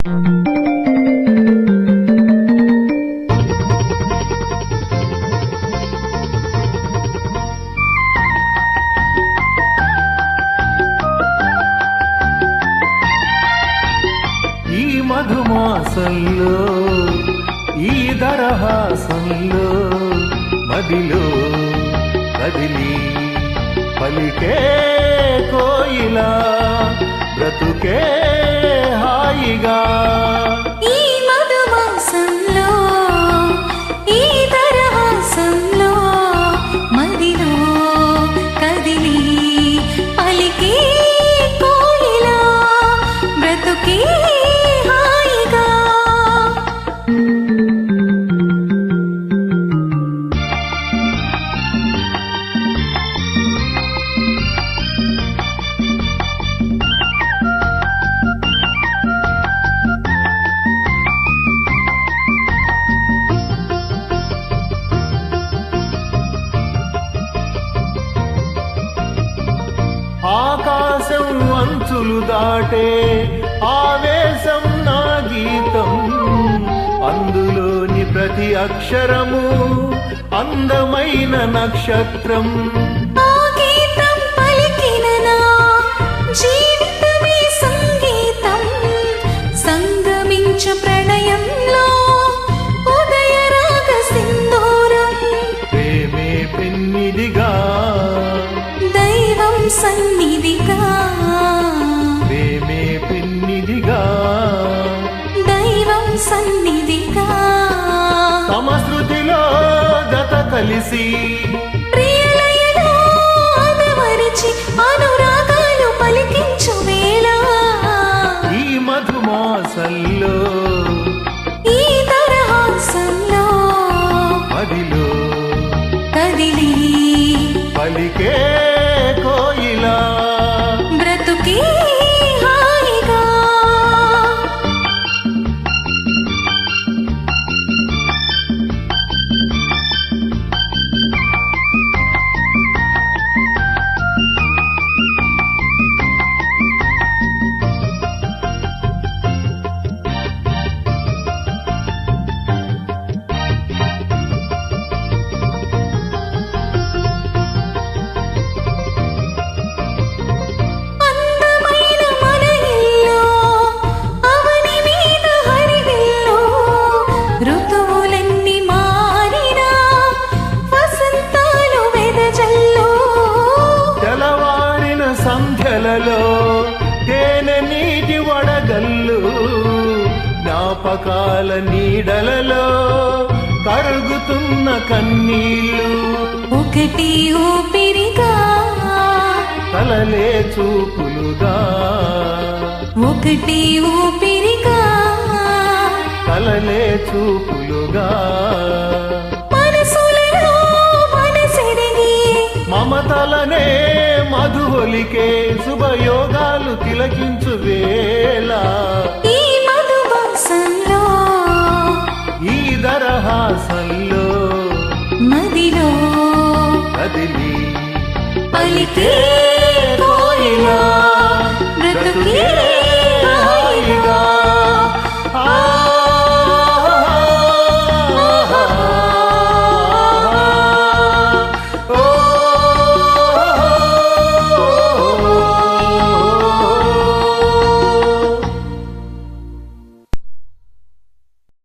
ఈ మధుమాసంలో ఈ దరహాసంలో మదిలో కదిలి పలికే కోయిలా బ్రతుకే హాయిగా. ఈ మధుమాసంలో ఈ దరహాసంలో మదిలో కదిలి పలికే కోయిలా బ్రతుకే హాయిగా. ఆకాశం అంచులు దాటే ఆవేశం నా గీతం, అందులోని ప్రతి అక్షరము అందమైన నక్షత్రం. ఆ గీతం పలికిన నా జీవితమే సంగీతం, సంగమించు ప్రణయంలో ఉదయ రాగ సింధూరం. ప్రేమే పెన్నిదిగా దైవం సన్నిధిగా, ప్రేమే పెన్నిదిగా దైవం సన్నిధిగా. సమశృతిలో జత కలిసి ప్రియలయలో ఆదమరిచి అనురాగాలు పలికించు వేళ. ఈ మధుమాసంలో ఈ దరహాసంలో మదిలో కదిలి పలికే కోయిలా బ్రతుకే హాయిగా. అందమైన మన ఇల్లు అవని మీద హరివిల్లు, ఋతువులన్నీ మారినా వసంతాలు వెదజల్లు. తెల్లవారిన సంధ్యలలో తేనె నీటి వడగల్లు, జ్ఞాపకాల నీడలలో కరుగుతున్న కన్నీళ్ళు. ఒకటి ఊపిరిగా కలలే చూపులుగా, ఒకటి ఊపిరిగా కలలే చూపులుగా. మనసులలో మనసెరిగి మమతలనే మధువలికే శుభయోగాలు తిలకించు వేళ. ఈ మధుమాసంలో ఈ దరహాసంలో మదిలో కదిలి పలికే